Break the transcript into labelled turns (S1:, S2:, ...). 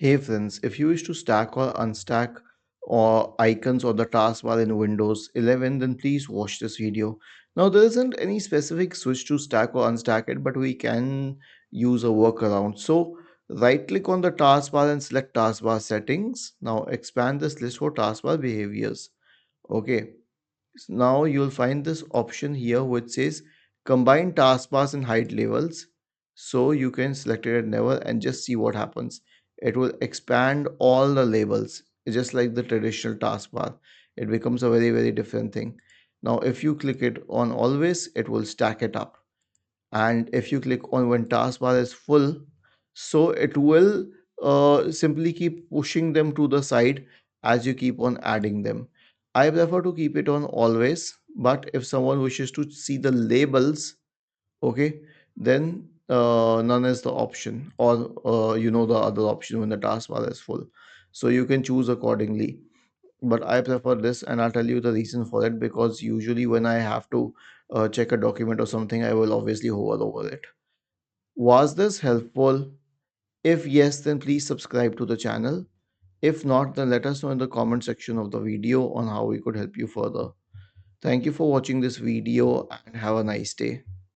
S1: Hey friends, if you wish to stack or unstack or icons on the taskbar in Windows 11, then please watch this video. Now there isn't any specific switch to stack or unstack it, but we can use a workaround. So right click on the taskbar and select taskbar settings. Now expand this list for taskbar behaviors. Okay. Now you'll find this option here which says combine taskbars and hide labels. So you can select it at never and just see what happens. It will expand all the labels just like the traditional taskbar. It becomes a very different thing. Now if you click it on always, it will stack it up, and if you click on when taskbar is full, so it will simply keep pushing them to the side as you keep on adding them. I prefer to keep it on always, but if someone wishes to see the labels, okay, then none is the option, or the other option when the taskbar is full, so you can choose accordingly. But I prefer this, and I'll tell you the reason for it, because usually when I have to check a document or something, I will obviously hover over it. Was this helpful? If yes, then please subscribe to the channel. If not, then let us know in the comment section of the video on how we could help you further. Thank you for watching this video and have a nice day.